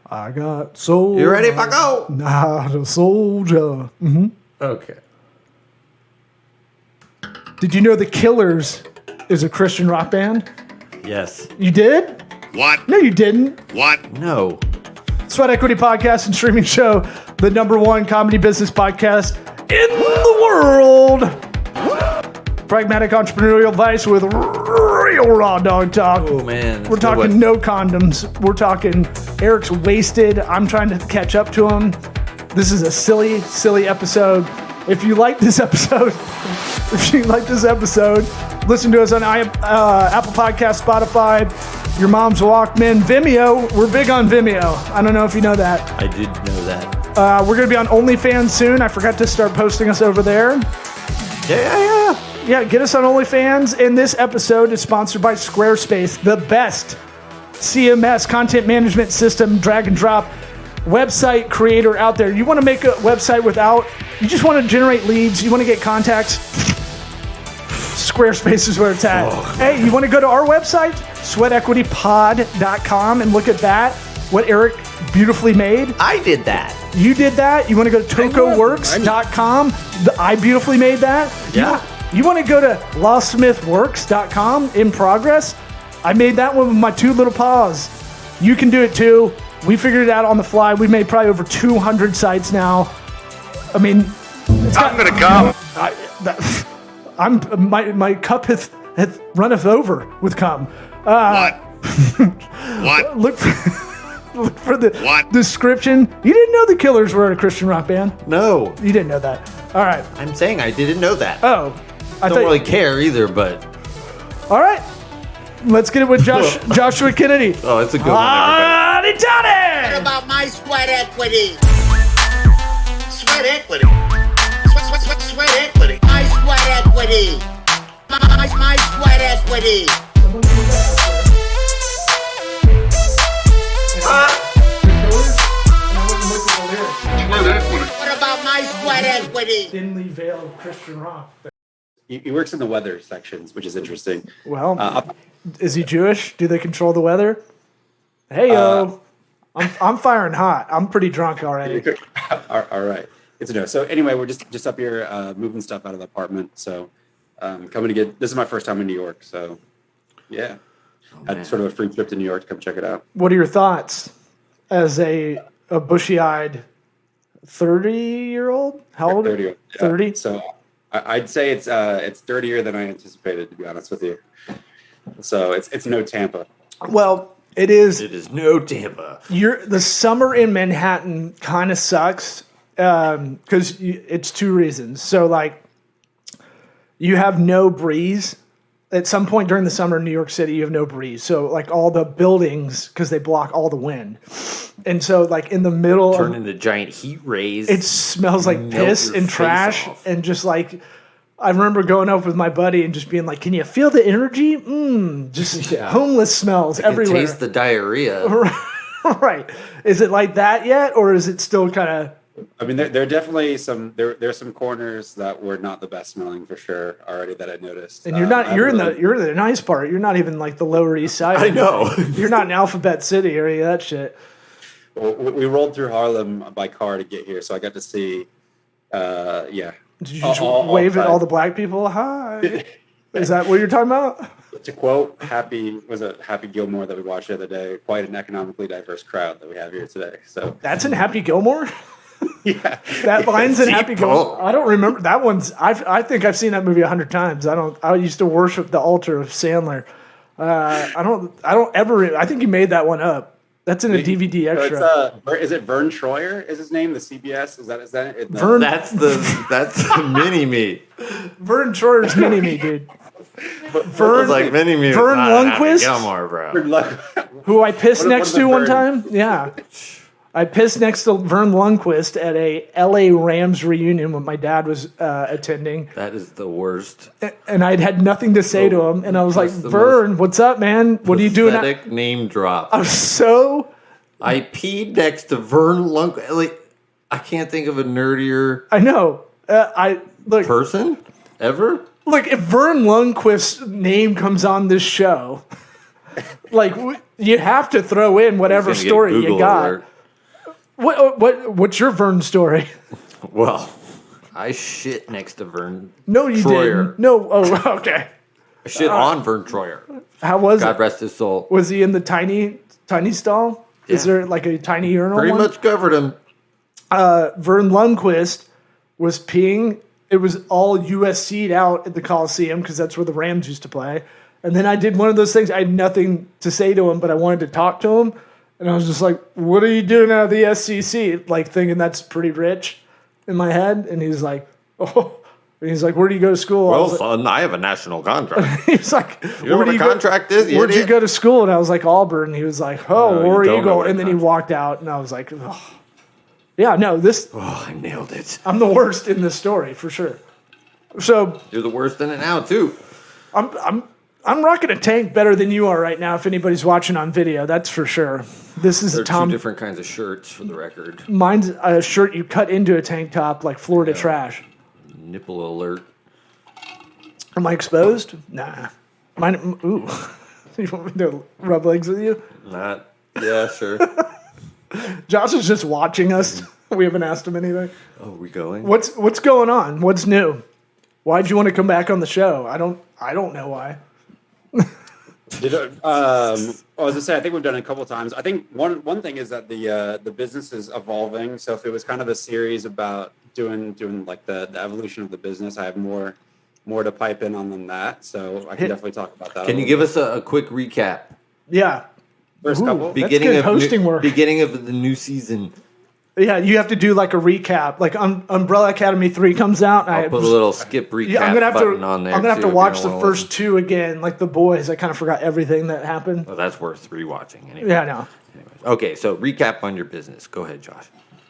I got soul. You ready if I go? Not a soldier. Mm-hmm. Okay. Did you know The Killers is a Christian rock band? Yes. You did? What? No, you didn't. What? No. Sweat Equity Podcast and Streaming Show, the #1 comedy business podcast in the world. Pragmatic entrepreneurial advice with real raw dog talk. Oh, man. We're talking no condoms. We're talking Eric's wasted. I'm trying to catch up to him. This is a silly, silly episode. If you like this episode, listen to us on Apple Podcasts, Spotify, your mom's Walkman, Vimeo. We're big on Vimeo. I don't know if you know that. I did know that. We're going to be on OnlyFans soon. I forgot to start posting us over there. Yeah, get us on OnlyFans. And this episode is sponsored by Squarespace, the best CMS, content management system, drag and drop website creator out there. You want to make a website you just want to generate leads, you want to get contacts, Squarespace is where it's at. Hey, you want to go to our website, sweatequitypod.com, and look at that, what Eric beautifully made. I did that. You did that. You want to go to tocoworks.com. I beautifully made that. Yeah. You want to go to lawsmithworks.com, in progress. I made that one with my two little paws. You can do it too. We figured it out on the fly. We've made probably over 200 sites now. I mean, I'm gonna come. My cup hath runneth over with cum. What? What? Look for the What? description. You didn't know the Killers were a Christian rock band? No. You didn't know that. All right. I'm saying I didn't know that. Oh. I don't really care either, but... All right. Let's get it with Joshua Kennedy. Oh, it's a good one, everybody. Johnny! What about my sweat equity? Sweat equity. Sweat equity. My sweat equity. My sweat equity. What about my sweat equity? Thinly veiled Christian rock. He works in the weather sections, which is interesting. Well, is he Jewish? Do they control the weather? Hey, yo. I'm firing hot. I'm pretty drunk already. All right. Good to know. So anyway, we're just up here moving stuff out of the apartment. So coming to this is my first time in New York. So yeah, had sort of a free trip to New York to come check it out. What are your thoughts as a bushy-eyed 30-year-old? How old? 30. Yeah. 30. So I'd say it's dirtier than I anticipated, to be honest with you. So it's no Tampa. Well, it is. It is no Tampa. The summer in Manhattan kind of sucks because it's two reasons. So, like, you have no breeze. At some point during the summer in New York City, you have no breeze. So, like, all the buildings, because they block all the wind. And so, like, in the middle Turn into giant heat rays. it smells like piss and trash. And just, like, I remember going up with my buddy and just being like, can you feel the energy? Just homeless smells everywhere. Taste the diarrhea. Right. Is it like that yet? Or is it still kind of... I mean, there are definitely there's some corners that were not the best smelling for sure already that I noticed. And you're in the nice part. You're not even like the Lower East Side. I know. You're not in Alphabet City or any of that shit. Well, we rolled through Harlem by car to get here, so I got to see, Did you just wave at all the black people? Hi. Is that what you're talking about? To quote Happy Gilmore that we watched the other day, quite an economically diverse crowd that we have here today. So that's in Happy Gilmore? Yeah. That line's in Happy Gilmore. I don't remember that one's. I think I've seen that movie 100 times. I used to worship the altar of Sandler. I don't ever. I think he made that one up. That's in a DVD extra. Is it Verne Troyer? Is his name? The CBS? Is that it? Verne. That's the mini me. Verne Troyer's mini me, dude. Verne like mini me. Verne Lundquist, Gilmore, bro. who I pissed next to one Verne? time. Yeah. I pissed next to Verne Lundquist at a LA Rams reunion when my dad was attending. That is the worst. And I'd had nothing to say to him. And I was like, Verne, what's up, man? What are you doing? Pathetic name drop. I was so... I peed next to Verne Lundquist. Like, I can't think of a nerdier I know. person ever. Look, if Verne Lundquist's name comes on this show, like, you have to throw in whatever story you got. What's your Verne story? Well, I shit next to Verne. No, you Troyer. didn't. No. Oh, okay. I shit on Verne Troyer. How was God it? rest his soul. Was he in the tiny stall? Is Yeah. there like a tiny urinal? Pretty one? much covered him. Verne Lundquist was peeing. It was all USC'd out at the Coliseum because that's where the Rams used to play. And then I did one of those things. I had nothing to say to him, but I wanted to talk to him. And I was just like, what are you doing out of the SEC? Like thinking that's pretty rich in my head. And he's like, oh. And he's like, where do you go to school? I Well, was like, son, I have a national contract. he was like, You know what a contract is? You Where'd you idiot? go to school? And I was like, Auburn. And he was like, oh, No, you War don't know Eagle. what a And then he contract- walked out. And I was like, oh. Yeah, no, Oh, I nailed it. I'm the worst in this story for sure. So You're the worst in it now, too. I'm rocking a tank better than you are right now. If anybody's watching on video, that's for sure. This is There a are Tom. two different kinds of shirts, for the record. Mine's a shirt you cut into a tank top, like Florida trash. Nipple alert. Am I exposed? Nah. Mine. Ooh. You want me to rub legs with you? Not. Yeah, sure. Josh is just watching us. We haven't asked him anything. Oh, we going? What's going on? What's new? Why'd you want to come back on the show? I don't know why. I was gonna say I think we've done it a couple times. I think one thing is that the business is evolving. So if it was kind of a series about doing like the evolution of the business, I have more to pipe in on than that. So I can definitely talk about that. Can you give us a quick recap? Yeah. first Ooh, couple? That's Beginning good of hosting work. Beginning of the new season. Yeah, you have to do like a recap. Like Umbrella Academy 3 comes out. And I'll put a little skip recap Yeah, I'm gonna have button to. on there. I'm gonna have too, to if watch you the don't first wanna two again, like the boys. I kind of forgot everything that happened. listen. Well, that's worth rewatching. Anyway. Yeah, no. Anyways. Okay, so recap on your business. Go ahead, Josh.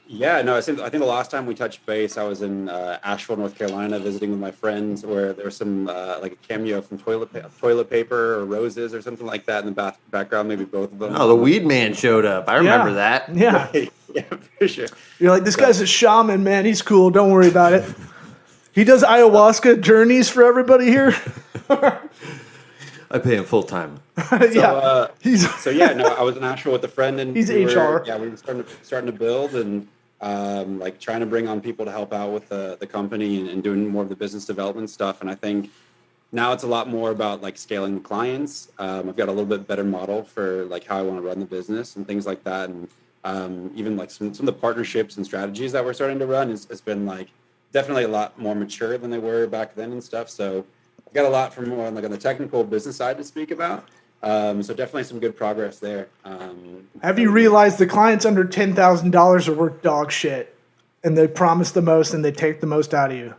Yeah, no, I think the last time we touched base, I was in Asheville, North Carolina, visiting with my friends, where there was some like a cameo from toilet paper or roses or something like that in the background. Maybe both of them. Oh, the weed man showed up. I remember Yeah. that. Yeah, Yeah, for sure. you're like, this guy's a shaman, man. He's cool. Don't worry about it. He does ayahuasca journeys for everybody here. I pay him full time. Yeah, he's So yeah, no, I was in Asheville with a friend, and He's we HR. we were starting to build and like trying to bring on people to help out with the company and doing more of the business development stuff. And I think now it's a lot more about like scaling the clients. I've got a little bit better model for like how I want to run the business and things like that. And even like some of the partnerships and strategies that we're starting to run has been like definitely a lot more mature than they were back then and stuff. So I've got a lot from more on like on the technical business side to speak about. So definitely some good progress there. Have you realized the clients under $10,000 are worth dog shit, and they promise the most and they take the most out of you?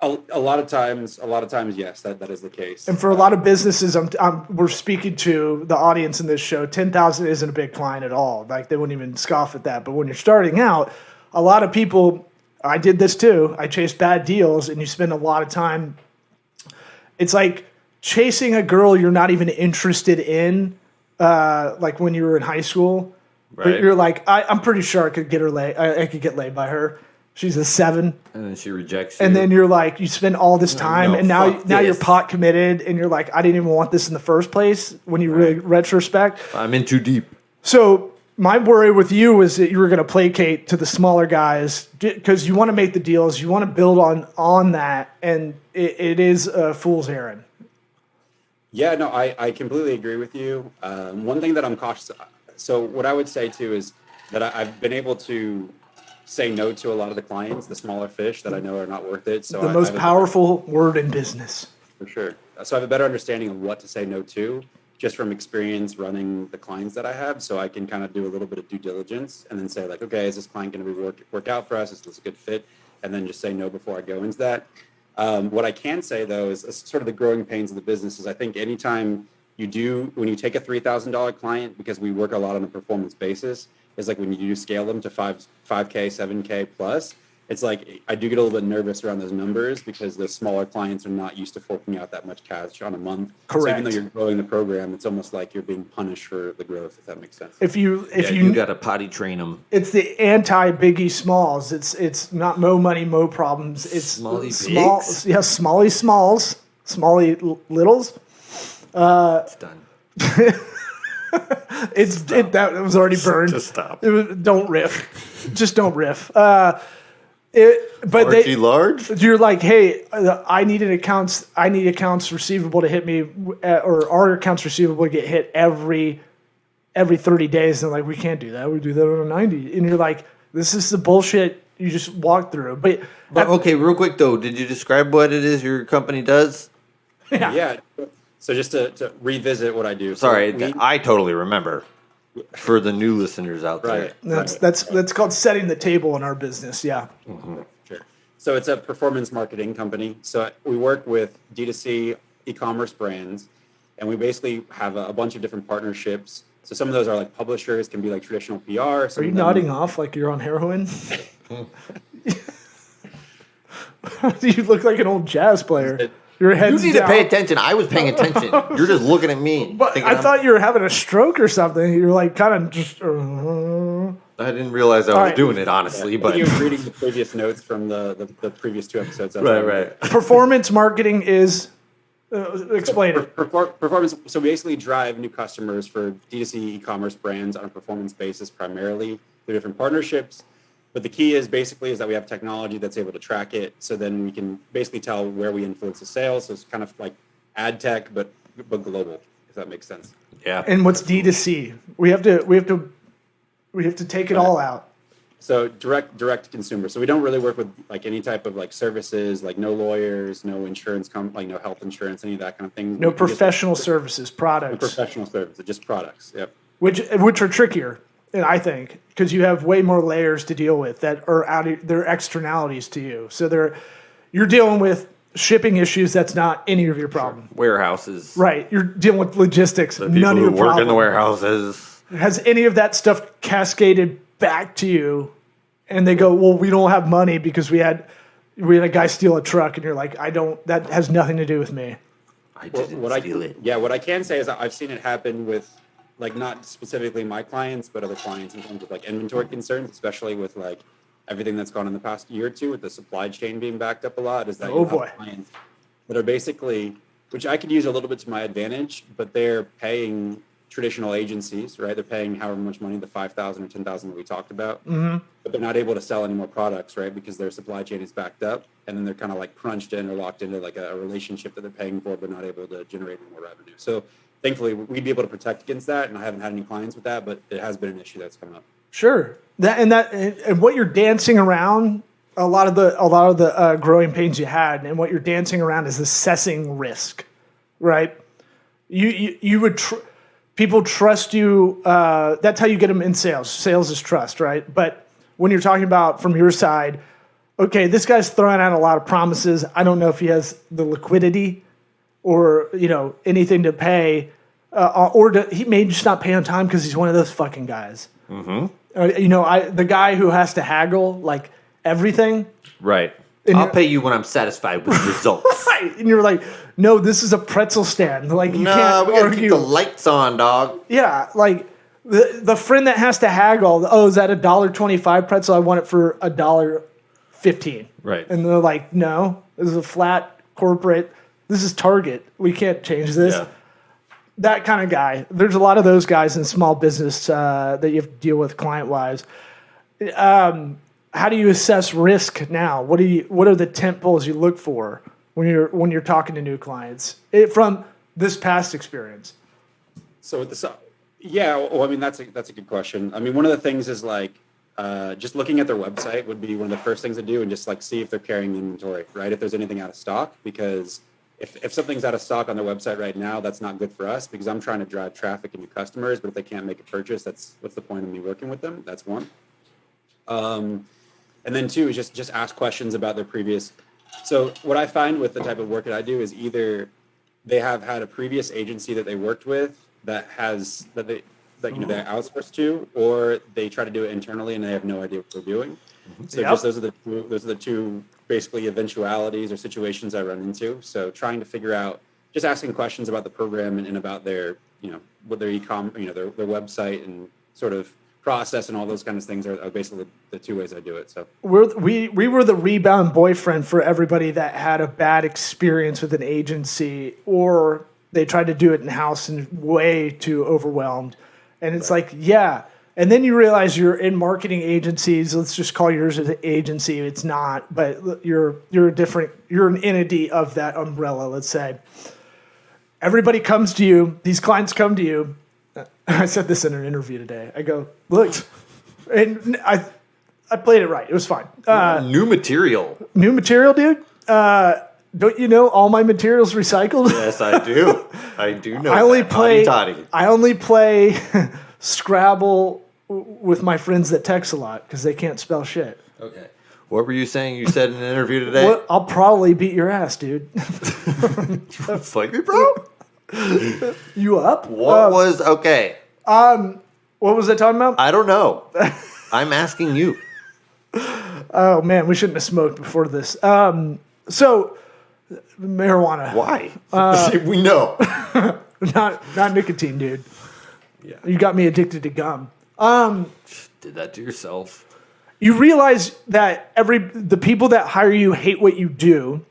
A lot of times, yes, that is the case. And for a lot of businesses, we're speaking to the audience in this show. 10,000 isn't a big client at all. Like they wouldn't even scoff at that. But when you're starting out, a lot of people. I did this too. I chased bad deals, and you spend a lot of time. It's like chasing a girl you're not even interested in, like when you were in high school. But Right. you're like, I'm pretty sure I could get her laid. I could get laid by her. She's a 7. And then she rejects you. And then you're like, you spend all this time, no, and now fuck you're this. pot committed, and you're like, I didn't even want this in the first place. When you really retrospect, I'm in too deep. so my worry with you was that you were going to placate to the smaller guys because you want to make the deals, you want to build on that, and it is a fool's errand. Yeah, no, I completely agree with you. One thing that I'm cautious. So what I would say too is that I've been able to say no to a lot of the clients, the smaller fish that I know are not worth it. So The I most have a- powerful word in business. for sure. So I have a better understanding of what to say no to, just from experience running the clients that I have. So I can kind of do a little bit of due diligence and then say like, okay, is this client going to be work out for us? Is this a good fit? And then just say no before I go into that. What I can say though is sort of the growing pains of the business is I think anytime when you take a $3,000 client, because we work a lot on a performance basis, is like when you do scale them to 5K, 7K plus, it's like I do get a little bit nervous around those numbers because the smaller clients are not used to forking out that much cash on a month. So even Correct. though you're growing the program, it's almost like you're being punished for the growth, if that makes sense. If you You got to potty train them. it's the anti Biggie Smalls. It's not mo money, mo problems. It's Smally small. bigs? Yeah, smally smalls, smally littles. It's done. That was already burned. Just stop. Don't riff. Just don't riff. Archie Large? You're like, hey, I need accounts receivable to hit me, or our accounts receivable to get hit every 30 days. And like, we can't do that. We do that on a 90. And you're like, this is the bullshit you just walked through. But Okay, real quick though, did you describe what it is your company does? Yeah. So just to revisit what I do. Sorry, So I totally remember. For the new listeners out right. there. that's called setting the table in our business. Yeah. Sure. So it's a performance marketing company. So we work with D2C e-commerce brands, and we basically have a bunch of different partnerships. So some of those are like publishers, can be like traditional PR. Are you nodding off like you're on heroin? You look like an old jazz player. Your head's You need down. to pay attention. I was paying attention. You're just looking at me. But I thought you were having a stroke or something. You're like kind of just. I didn't realize I was All right. doing it, honestly. But you were reading the previous notes from the previous two episodes. right. Performance marketing is. Explain it. Performance. So we basically drive new customers for D2C e-commerce brands on a performance basis, primarily through different partnerships. But the key is that we have technology that's able to track it. So then we can basically tell where we influence the sales. So it's kind of like ad tech, but global, if that makes sense. Yeah. And what's D2C? We have to take it all out. So direct to consumer. So we don't really work with like any type of like services, like no lawyers, no insurance, like no health insurance, any of that kind of thing. No professional services, products. Professional services, just products. Yep. Which are trickier, I think, because you have way more layers to deal with that are they're externalities to you. So you're dealing with shipping issues. That's not any of your problem. Warehouses. Right. You're dealing with logistics. The people None of who your work problem. in the warehouses. Has any of that stuff cascaded back to you? And they go, well, we don't have money because we had a guy steal a truck, and you're like, that has nothing to do with me. I didn't steal it. Yeah, what I can say is that I've seen it happen with, like, not specifically my clients, but other clients in terms of like inventory concerns, especially with like everything that's gone in the past year or two with the supply chain being backed up a lot. Is that you have clients that are basically, which I could use a little bit to my advantage, but they're paying traditional agencies, right? They're paying however much money, the $5,000 or $10,000 that we talked about, but they're not able to sell any more products, right? Because their supply chain is backed up, and then they're kind of like crunched in or locked into like a relationship that they're paying for, but not able to generate any more revenue. So thankfully, we'd be able to protect against that, and I haven't had any clients with that, but it has been an issue that's come up. Sure, and what you're dancing around, a lot of the growing pains you had, and what you're dancing around is assessing risk, right? You would. People trust you. That's how you get them in sales. Sales is trust, right? But when you're talking about from your side, okay, this guy's throwing out a lot of promises. I don't know if he has the liquidity or anything to pay, he may just not pay on time because he's one of those fucking guys. The guy who has to haggle like everything. Right. And I'll pay you when I'm satisfied with results. Right, and you're like, no, this is a pretzel stand. Like you No, can't we gotta argue. keep the lights on, dog. Yeah, like the friend that has to haggle. Oh, is that $1.25 pretzel? I want it for $1.15. Right. And they're like, no, this is a flat corporate. This is Target. We can't change this. Yeah. That kind of guy. There's a lot of those guys in small business that you have to deal with client wise. How do you assess risk now? What are the tent poles you look for when you're talking to new clients from this past experience? So with the well, I mean that's a good question. I mean, one of the things is like just looking at their website would be one of the first things to do, and just like see if they're carrying inventory, right? If there's anything out of stock, because if something's out of stock on their website right now, that's not good for us because I'm trying to drive traffic and new customers. But if they can't make a purchase, what's the point of me working with them? That's one. And then two is just ask questions about their previous. So what I find with the type of work that I do is either they have had a previous agency that they worked with they outsourced to, or they try to do it internally and they have no idea what they're doing. So just those are the two basically eventualities or situations I run into. So trying to figure out, just asking questions about the program and about their what their e-com their website and sort of process and all those kinds of things are basically the two ways I do it. So we were the rebound boyfriend for everybody that had a bad experience with an agency, or they tried to do it in house and way too overwhelmed. And it's like, yeah. And then you realize you're in marketing agencies. Let's just call yours an agency. It's not, but you're an entity of that umbrella, let's say. Everybody comes to you. These clients come to you. I said this in an interview today. I go, look, and I played it right. It was fine. New material. New material, dude. Don't you know all my materials recycled? Yes, I do. I do know. I only that. play. Toddy. I only play Scrabble with my friends that text a lot because they can't spell shit. Okay. What were you saying? You said in an interview today. Well, I'll probably beat your ass, dude. Fight me, bro. You up? What was okay? What was I talking about? I don't know. I'm asking you. Oh man, we shouldn't have smoked before this. So marijuana. Why? We know. Not nicotine, dude. Yeah. You got me addicted to gum. Did that to yourself. You realize that the people that hire you hate what you do.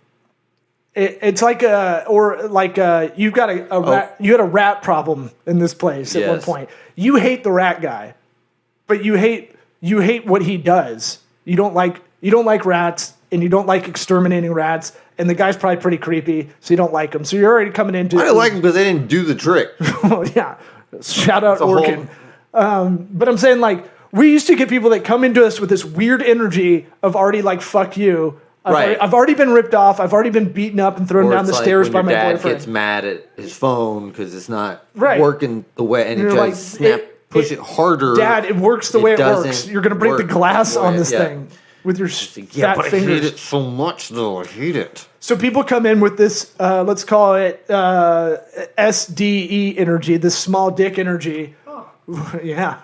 It's like you got you had a rat problem in this place at one point. You hate the rat guy, but you hate what he does. You don't like rats, and you don't like exterminating rats. And the guy's probably pretty creepy, so you don't like him. So you're already coming into. I didn't like him because they didn't do the trick. Well, yeah, shout out Orkin. But I'm saying, like, we used to get people that come into us with this weird energy of already like, fuck you. I've already been ripped off. I've already been beaten up and thrown down the stairs by my boyfriend. Your dad gets mad at his phone because it's not working the way, and he tries to push it harder. Dad, it works the way it works. You're going to break the glass on this thing with your fat but fingers. I hate it so much, though. I hate it. So people come in with this, let's call it SDE energy, this small dick energy. Oh. Yeah,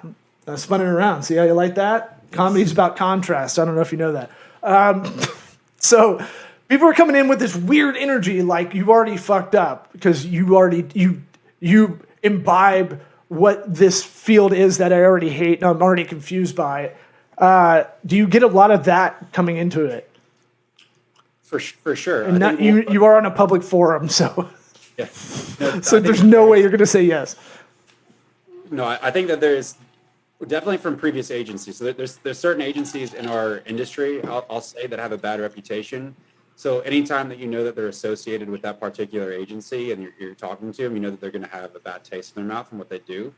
spun it around. See how you like that? Comedy's about contrast. I don't know if you know that. So people are coming in with this weird energy, like you've already fucked up because you imbibe what this field is that I already hate and I'm already confused by it. Do you get a lot of that coming into it? For sure. And you are on a public forum, so yeah. No, so there's no way you're going to say yes. No, I think that there's definitely from previous agencies. So there's certain agencies in our industry, I'll say, that have a bad reputation. So anytime that you know that they're associated with that particular agency and you're talking to them, you know that they're going to have a bad taste in their mouth from what they do.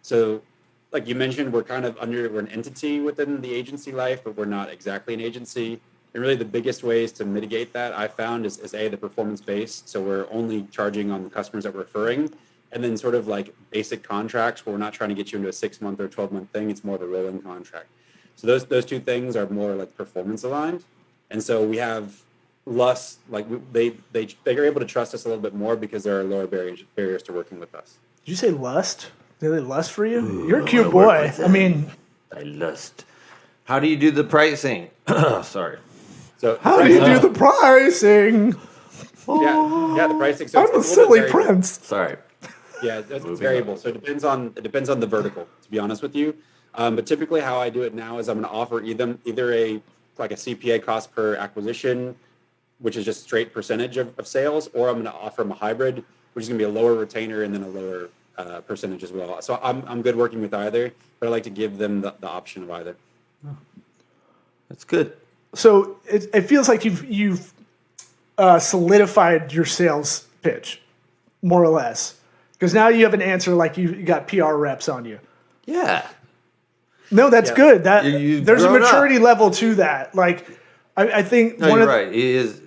So like you mentioned, we're an entity within the agency life, but we're not exactly an agency. And really the biggest ways to mitigate that I found is the performance based. So we're only charging on the customers that we're referring. And then sort of like basic contracts where we're not trying to get you into a 6-month or 12-month thing. It's more of a rolling contract. So those two things are more like performance aligned. And so we have less, like they are able to trust us a little bit more because there are lower barriers to working with us. Did you say lust? Did they lust for you? Ooh, you're a cute boy. I mean, I lust. How do you do the pricing? Sorry. So how do you do the pricing? Yeah, the pricing. So I'm a silly prince. Sorry. Yeah, it's variable. So it depends on the vertical, to be honest with you. But typically how I do it now is I'm going to offer either a CPA cost per acquisition, which is just straight percentage of sales, or I'm going to offer them a hybrid, which is going to be a lower retainer and then a lower percentage as well. So I'm good working with either, but I like to give them the option of either. That's good. So it feels like you've solidified your sales pitch, more or less. Because now you have an answer like you got PR reps on you. Yeah. No, that's good. That there's a maturity up. Level to that. Like, I think you're right. It is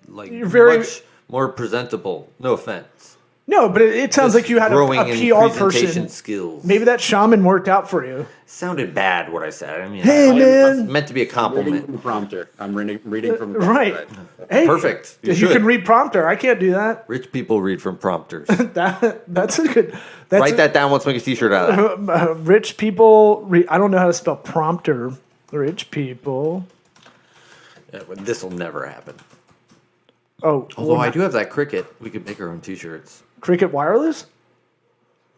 like you're very much more presentable. No offense. No, but it sounds like you had a PR person. Skills. Maybe that shaman worked out for you. It sounded bad what I said. I mean, hey man, it's meant to be a compliment. Reading from the prompter. I'm reading from the right. Hey, perfect. You can read prompter. I can't do that. Rich people read from prompters. That's a good. Write that down. Let's make a T-shirt out of that. Rich people. I don't know how to spell prompter. Rich people. Yeah, but this will never happen. Oh, although I do have that Cricut. We could make our own T-shirts. Cricut wireless?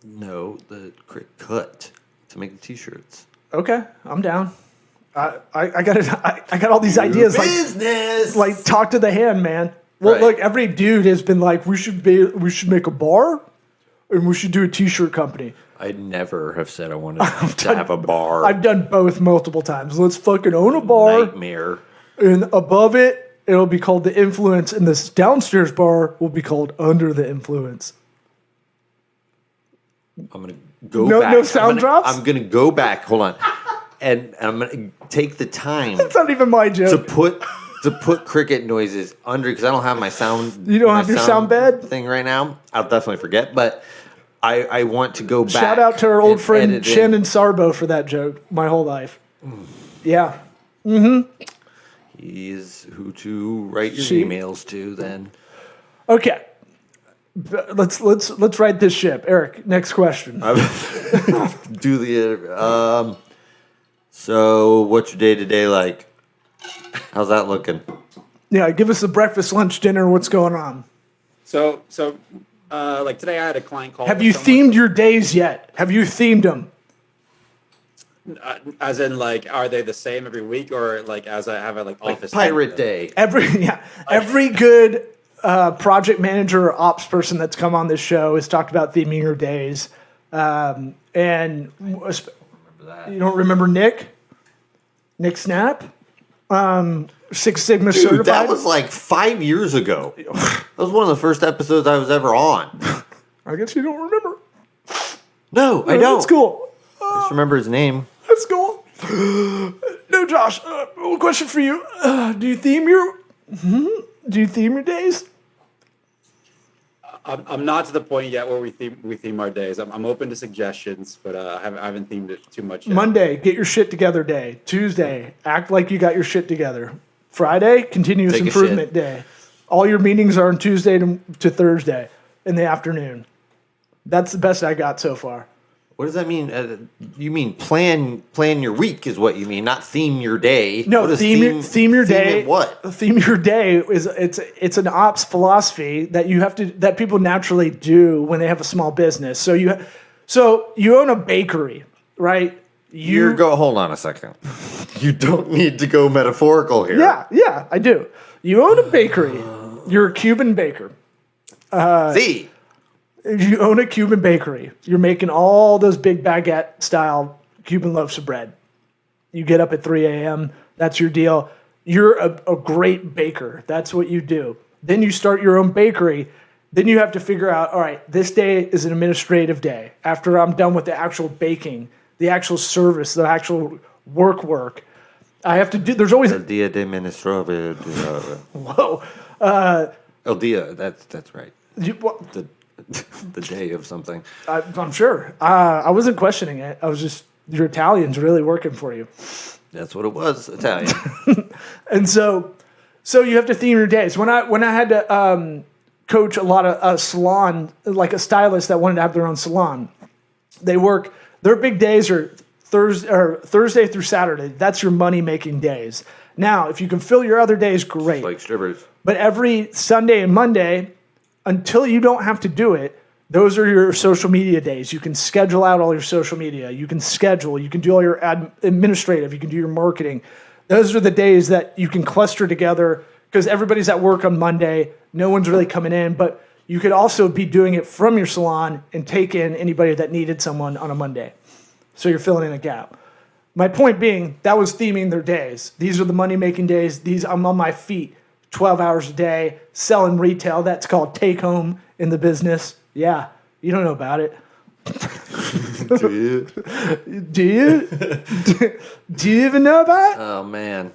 No, the Cricut to make the T-shirts. Okay, I'm down. I got all these ideas. Business. Like talk to the hand, man. Well, look, every dude has been like, we should make a bar, and we should do a T-shirt company. I'd never have said I wanted to have a bar. I've done both multiple times. Let's fucking own a bar, Nightmare. and above it, it'll be called The Influence, and this downstairs bar will be called Under the Influence. I'm gonna go No- back. no sound drops? I'm gonna go back. Hold on, and I'm gonna take the time It's not even my to joke. put cricket noises under because I don't have my sound. You don't my have your sound bed? thing right now. I'll definitely forget, but I want to go back. Shout out to our old and friend edit in. Shannon Sarbo for that joke my whole life. Yeah. He's who to write your She- emails to. Then Okay. Let's right this ship. Eric, next question. do the. So, what's your day to day like? How's that looking? Yeah, give us the breakfast, lunch, dinner. What's going on? So like today I had a client call. Have you themed your days yet? Have you themed them? As in, like, are they the same every week, or like as I have a like office Pirate theme? Day. Every good project manager or ops person that's come on this show has talked about theming your days. And you don't remember Nick Snap? Six Sigma Dude, certified. that was like 5 years ago. That was one of the first episodes I was ever on. I guess you don't remember. No, I don't. That's cool. I just remember his name. That's cool. No, Josh. One question for you. Do you theme your days? I'm not to the point yet where we theme our days. I'm open to suggestions, but I haven't themed it too much yet. Monday, get your shit together day. Tuesday, act like you got your shit together. Friday, continuous Take a improvement shit. day. All your meetings are on Tuesday to Thursday in the afternoon. That's the best I got so far. What does that mean? You mean plan your week is what you mean, not theme your day. No, What does theme your day. it what? Theme your day is it's an ops philosophy that people naturally do when they have a small business. So you own a bakery, right? Hold on a second. You don't need to go metaphorical here. Yeah, I do. You own a bakery. You're a Cuban baker. See, You own a Cuban bakery. You're making all those big baguette style Cuban loaves of bread. You get up at 3 a.m. That's your deal. You're a great baker. That's what you do. Then you start your own bakery. Then you have to figure out, all right, this day is an administrative day. After I'm done with the actual baking, the actual service, the actual work, I have to do, there's always, El Dia de Ministro. whoa. El Dia, that's right. What? The day of something. I'm sure. I wasn't questioning it. I was just, your Italian's really working for you. That's what it was, Italian. And so you have to theme your days. When I had to coach a lot of salon, like a stylist that wanted to have their own salon, their big days are Thursday through Saturday. That's your money making days. Now, if you can fill your other days, great. Like strippers. But every Sunday and Monday, until you don't have to do it, those are your social media days. You can schedule out all your social media. You can do all your administrative, you can do your marketing. Those are the days that you can cluster together because everybody's at work on Monday. No one's really coming in, but you could also be doing it from your salon and take in anybody that needed someone on a Monday. So you're filling in a gap. My point being, that was theming their days. These are the money-making days. I'm on my feet 12 hours a day, selling retail. That's called take-home in the business. Yeah, you don't know about it. Do you? Do you? Do you even know about it? Oh, man.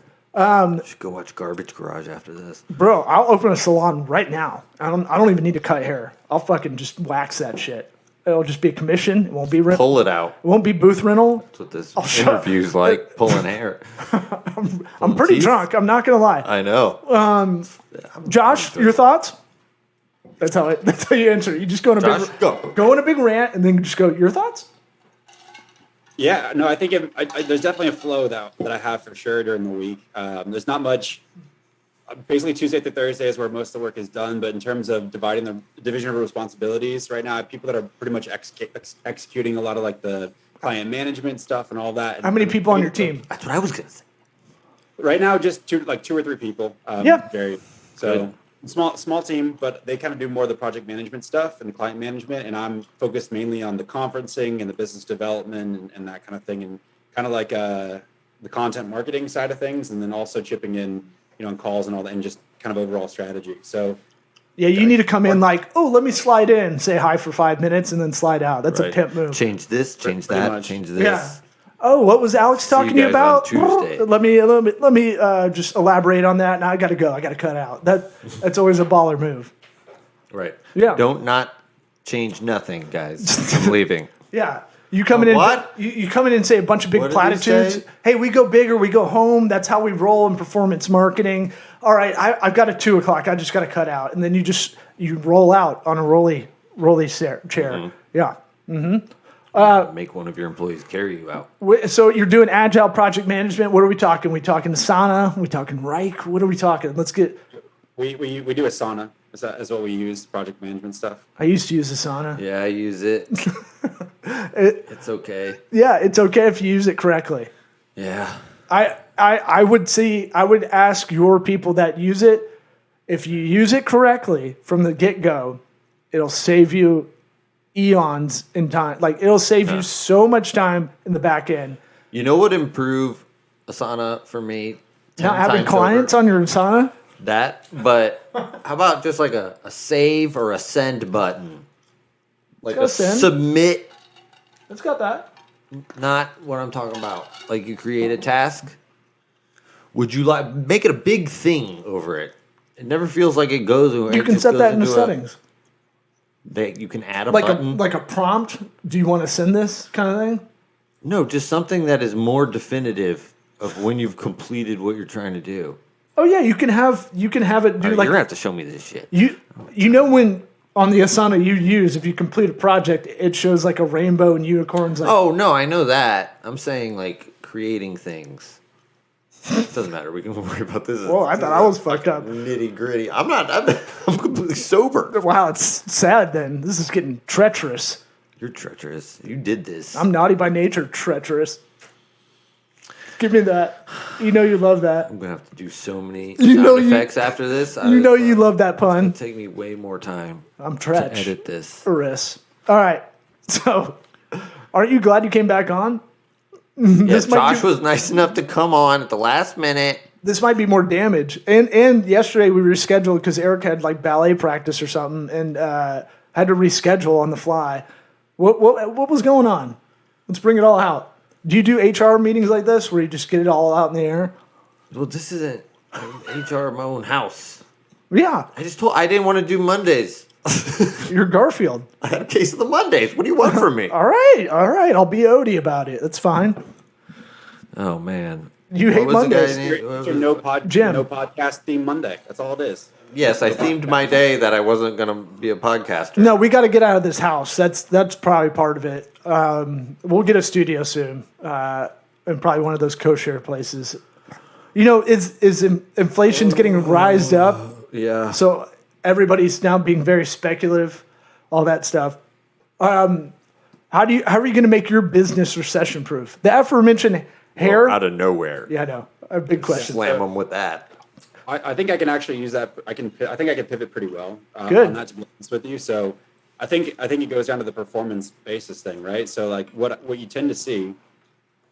Should go watch Garbage Garage after this. Bro, I'll open a salon right now. I don't even need to cut hair. I'll fucking just wax that shit. It'll just be a commission. It won't be rental. Pull it out. It won't be booth rental. That's what this shut up. interview's like, pulling hair. I'm pretty teeth? drunk. I'm not gonna lie. I know. Josh, your thoughts? That's how you answer. You just go in a Josh, big go. in a big rant and then just go. Your thoughts? Yeah, no, I think there's definitely a flow that I have for sure during the week. There's not much. Basically, Tuesday through Thursday is where most of the work is done. But in terms of dividing the division of responsibilities, right now I have people that are pretty much executing a lot of like the client management stuff and all that. How many people on your team? That's what I was going to say. Right now, just two or three people. Yeah. Very. So Small team, but they kind of do more of the project management stuff and client management, and I'm focused mainly on the conferencing and the business development and that kind of thing, and kind of like the content marketing side of things, and then also chipping in, on calls and all that, and just kind of overall strategy. So Yeah, you need to come in like, oh, let me slide in, say hi for 5 minutes, and then slide out. That's a pimp move. Change this, change Pretty that, much. change this. Yeah. Oh, what was Alex talking to you you guys on about? Tuesday. Let me just elaborate on that. Now I got to go. I got to cut out. That's always a baller move. Right. Yeah. Don't not change nothing, guys. I'm leaving. Yeah. You coming in? What? You come in and say a bunch of big What did he platitudes. say? Hey, we go big or we go home. That's how we roll in performance marketing. All right, I've got a 2 o'clock. I just got to cut out, and then you roll out on a rolly chair. Mm-hmm. Yeah. Make one of your employees carry you out. So you're doing agile project management. What are we talking? We talking Asana? We talking Reich? What are we talking? Let's get. we do Asana. Is what we use, project management stuff. I used to use Asana. Yeah, I use it. It's okay. Yeah, it's okay if you use it correctly. Yeah. I would ask your people that use it, if you use it correctly from the get-go, it'll save you eons in time. Like, it'll save you so much time in the back end. You know what improve Asana for me? 10 Not having times clients over? on your Asana? That, but how about just like a save or a send button? Like Go a send. submit, It's got that. not what I'm talking about. Like you create a task. Would you like make it a big thing over it? It never feels like it goes. You can set that in the settings. You can add a Like button. a prompt. Do you want to send this kind of thing? No, just something that is more definitive of when you've completed what you're trying to do. Oh yeah, you can have it do All right, like you're gonna have to show me this shit. you know when on the Asana you use, if you complete a project, it shows like a rainbow and unicorns. Like, Oh no, I know that. I'm saying like creating things. It doesn't matter. We can worry about this. Whoa, I thought I was fucked up. Nitty gritty. I'm not. I'm completely sober. Wow, it's sad then. This is getting treacherous. You're treacherous. You did this. I'm naughty by nature, treacherous. Give me that. You know you love that. I'm gonna have to do so many You know sound you- effects after this. You know you love that pun. It'll take me way more time I'm to tretch. edit this. All right. So, aren't you glad you came back on? Yes, might Josh be- was nice enough to come on at the last minute. This might be more damage. And yesterday we rescheduled because Eric had like ballet practice or something and had to reschedule on the fly. What was going on? Let's bring it all out. Do you do HR meetings like this where you just get it all out in the air? Well, this isn't HR of my own house. Yeah, I didn't want to do Mondays. you're Garfield. I had a case of the Mondays. What do you want from me? All right. I'll be Odie about it. That's fine. Oh man, You hate What was the Mondays. guy's name? It's your no podcast theme Monday. That's all it is. Yes, I themed my day that I wasn't going to be a podcaster. No, we got to get out of this house. That's probably part of it. We'll get a studio soon, and probably one of those co-share places. You know, inflation's getting rised up, Yeah. so everybody's now being very speculative, all that stuff. How are you going to make your business recession proof? The aforementioned hair. Out of nowhere. Yeah, I know. A big question. Slam them with that. I think I can actually use that. I think I can pivot pretty well. Good. On that, to be honest with you. So I think it goes down to the performance basis thing, right? So like what you tend to see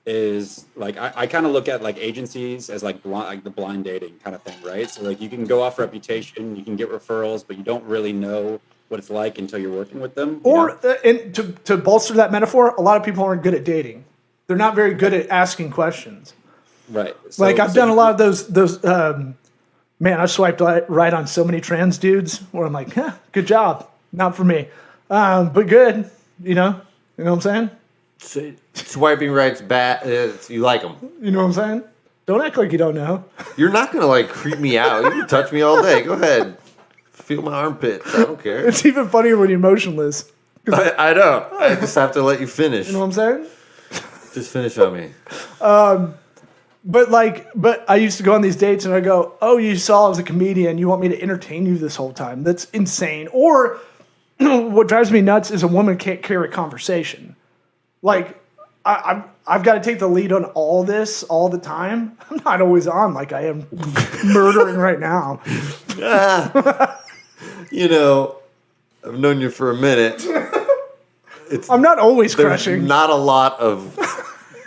is like I kind of look at like agencies as like the blind dating kind of thing, right? So like you can go off reputation, you can get referrals, but you don't really know what it's like until you're working with them. Or and to bolster that metaphor, a lot of people aren't good at dating. They're not very good at asking questions. right. Like I've done a lot of those. Man, I swiped right on so many trans dudes where I'm like, good job. Not for me, but good. You know what I'm saying? Swiping right's bad. You like them. You know what I'm saying? Don't act like you don't know. You're not going to like creep me out. You can touch me all day. Go ahead. Feel my armpits. I don't care. It's even funnier when you're motionless. I know. I just have to let you finish. You know what I'm saying? Just finish on me. But I used to go on these dates and I go, oh, you saw I was a comedian. You want me to entertain you this whole time? That's insane. Or what drives me nuts is a woman can't carry a conversation. Like I've got to take the lead on all this all the time. I'm not always on like I am murdering right now. You know, I've known you for a minute. I'm not always There's crushing. not a lot of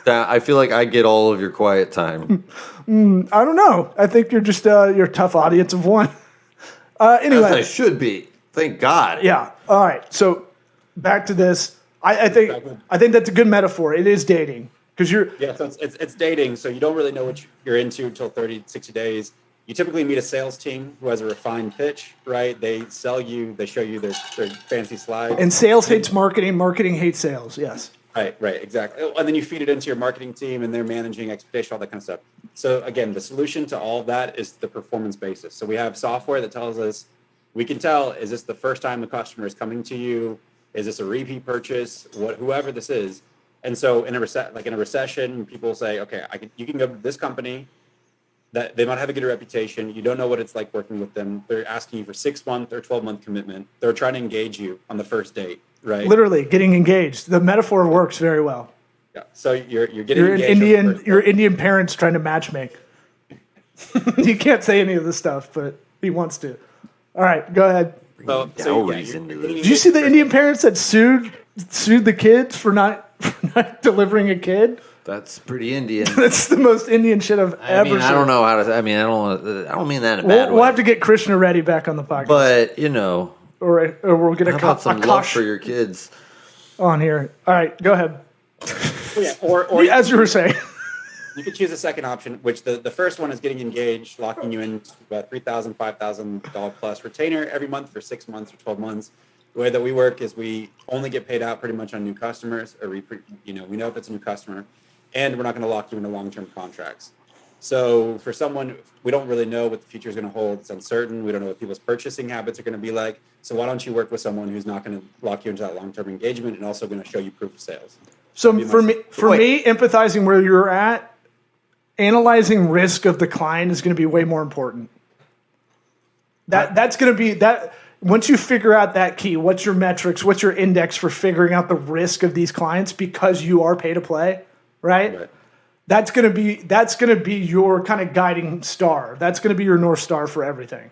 that. I feel like I get all of your quiet time. I don't know. I think you're just you're a tough audience of one. As I Anyway, should be. Thank God. yeah. All right. So back to this. I think that's a good metaphor. It is dating because you're. Yeah, so it's dating. So you don't really know what you're into until 30, 60 days. You typically meet a sales team who has a refined pitch, right? They sell you, they show you their fancy slides. And sales hates marketing. Marketing hates sales. Yes. Right, exactly. And then you feed it into your marketing team and they're managing expectation, all that kind of stuff. So again, the solution to all of that is the performance basis. So we have software that tells us, we can tell, is this the first time the customer is coming to you? Is this a repeat purchase? Whoever this is. And so in a recession, people say, okay, you can go to this company that they might have a good reputation. You don't know what it's like working with them. They're asking you for 6-month or 12-month commitment. They're trying to engage you on the first date, right? Literally getting engaged. The metaphor works very well. Yeah. So you're getting You're an engaged on the Indian. first Your date. Indian parents trying to matchmake. You can't say any of this stuff, but he wants to. All right, go ahead. So Dowries you're into getting this. Did you see the Indian parents that sued the kids for not delivering a kid? That's pretty Indian. That's the most Indian shit I've I ever mean, seen. I don't know how to. I mean, I don't mean that in a bad We'll way. have to get Krishna Reddy back on the podcast, But you know, or we'll get how about some love Akash for your kids? on here. All right, go ahead. Yeah, or As you were saying, you could choose a second option, which the first one is getting engaged, locking you in about $3,000, $5,000 plus retainer every month for 6 months or 12 months. The way that we work is we only get paid out pretty much on new customers, or we know if it's a new customer, and we're not going to lock you into long-term contracts. So for someone, we don't really know what the future is going to hold. It's uncertain. We don't know what people's purchasing habits are going to be like. So why don't you work with someone who's not going to lock you into that long-term engagement and also going to show you proof of sales? so That'd be for my- me, empathizing where you're at, analyzing risk of the client is going to be way more important. That's going to be that. Once you figure out that key, what's your metrics? What's your index for figuring out the risk of these clients because you are pay to play, right? That's going to be your kind of guiding star. That's going to be your North Star for everything.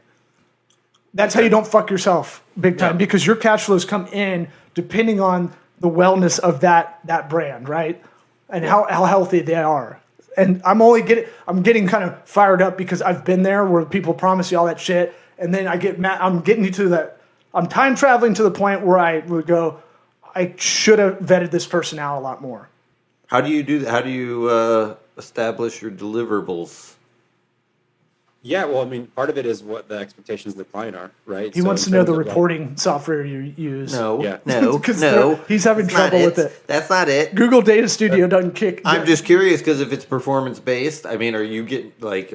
That's how you don't fuck yourself big time because your cash flows come in depending on the wellness of that brand, right? And how healthy they are. And I'm getting kind of fired up because I've been there where people promise you all that shit. And then I get mad. I'm getting you to that. I'm time traveling to the point where I would go, I should have vetted this person out a lot more. How do you do that? How do you establish your deliverables? Yeah, well, I mean, part of it is what the expectations of the client are, right? He wants to know the reporting software you use. No, Yeah. no, 'Cause no. he's having That's not trouble with it. That's not it. Google Data Studio doesn't kick. I'm just curious because if it's performance based, I mean, are you getting like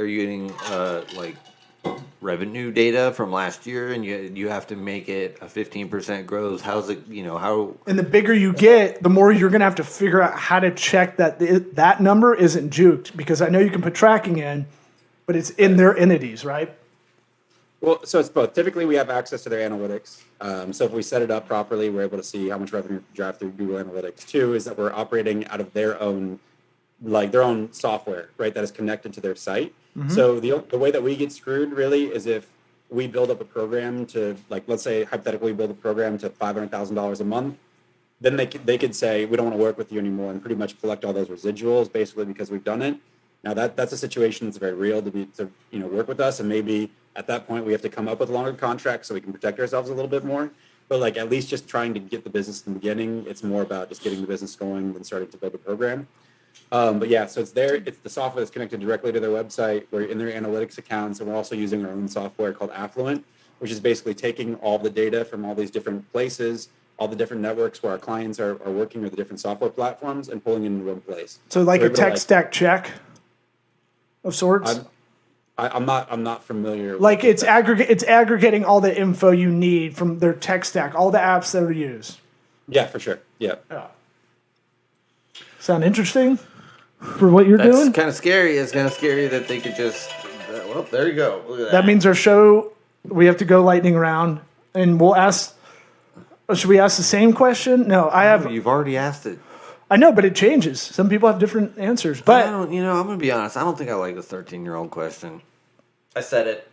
revenue data from last year, and you have to make it a 15% growth? How's it? How? And the bigger you get, the more you're going to have to figure out how to check that number isn't juked, because I know you can put tracking in, but it's in their entities, right? Well, so it's both. Typically, we have access to their analytics. So if we set it up properly, we're able to see how much revenue we drive through Google Analytics. Two is that we're operating out of their own software, right? That is connected to their site. Mm-hmm. So the way that we get screwed really is if we build up a program to, like, let's say hypothetically we build a program to $500,000 a month, then they could say, we don't want to work with you anymore, and pretty much collect all those residuals basically because we've done it. Now that's a situation that's very real to work with us, and maybe at that point we have to come up with longer contracts so we can protect ourselves a little bit more. But like at least just trying to get the business in the beginning, it's more about just getting the business going than starting to build a program. But yeah, so it's the software that's connected directly to their website. We're in their analytics accounts, and we're also using our own software called Affluent, which is basically taking all the data from all these different places, all the different networks where our clients are working, or the different software platforms, and pulling it into one place. So like we're a able to, tech stack check of sorts. I'm not familiar. Like it's aggregating all the info you need from their tech stack, all the apps that are used. Yeah, for sure. Yeah. Sound interesting for what you're That's doing? kind of scary. It's kind of scary that they could just. Well, there you go. Look at that. That means our show, we have to go lightning round, and we'll ask. Should we ask the same question? No, I have. You've already asked it. I know, but it changes. Some people have different answers. I But don't, I'm going to be honest. I don't think I like the 13-year-old question. I said it.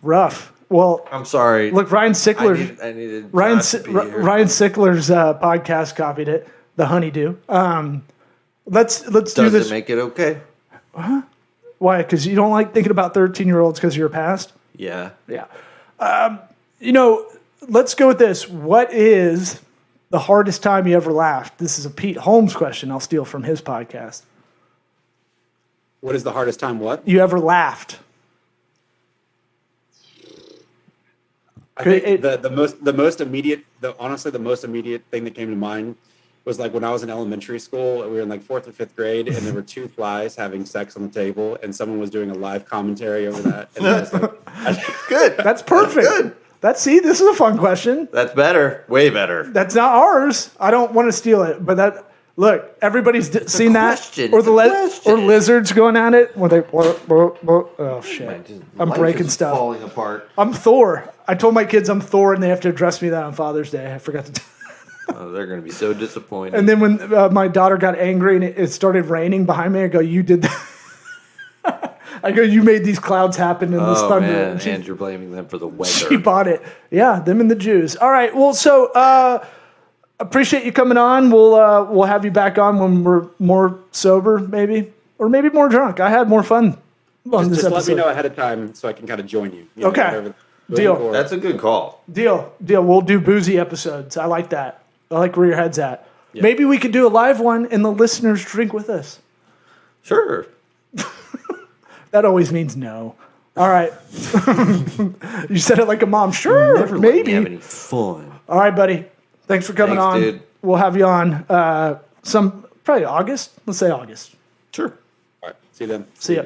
rough. Well, I'm sorry. look, Ryan Sickler. I needed Ryan Josh to be here. Ryan Sickler's podcast copied it. The Honeydew. Let's do Does this. it make it okay? Why? Because you don't like thinking about 13-year-olds because of your past. Yeah. Yeah. Let's go with this. What is the hardest time you ever laughed? This is a Pete Holmes question. I'll steal from his podcast. What is the hardest time? What? You ever laughed? I think the most immediate thing that came to mind was like when I was in elementary school. We were in like 4th or 5th grade, and there were 2 flies having sex on the table, and someone was doing a live commentary over that. And I was like, Good. That's perfect. Good. See, this is a fun question. That's better. Way better. That's not ours. I don't want to steal it, but look, everybody's seen that, question. or It's a question. or lizards going at it when they. Oh shit! I'm Life breaking is stuff. falling apart. I'm Thor. I told my kids I'm Thor, and they have to address me that on Father's Day. I forgot to. Oh, they're going to be so disappointed. And then when my daughter got angry and it started raining behind me, I go, "You did that." I go, "You made these clouds happen in this thunder." Man, and you're blaming them for the weather. She bought it. Yeah, them and the Jews. All right. Well, so appreciate you coming on. We'll have you back on when we're more sober, maybe, or maybe more drunk. I had more fun on this just let episode. me know ahead of time so I can kind of join you. Okay. Whatever. Deal. That's a good call. Deal. We'll do boozy episodes. I like that. I like where your head's at. Yeah. Maybe we could do a live one and the listeners drink with us. Sure. That always means no. All right. You said it like a mom. Sure, Never let me maybe. have any fun. All right, buddy. Thanks for coming on. Dude. We'll have you on probably August. Let's say August. Sure. All right. See you then. See ya.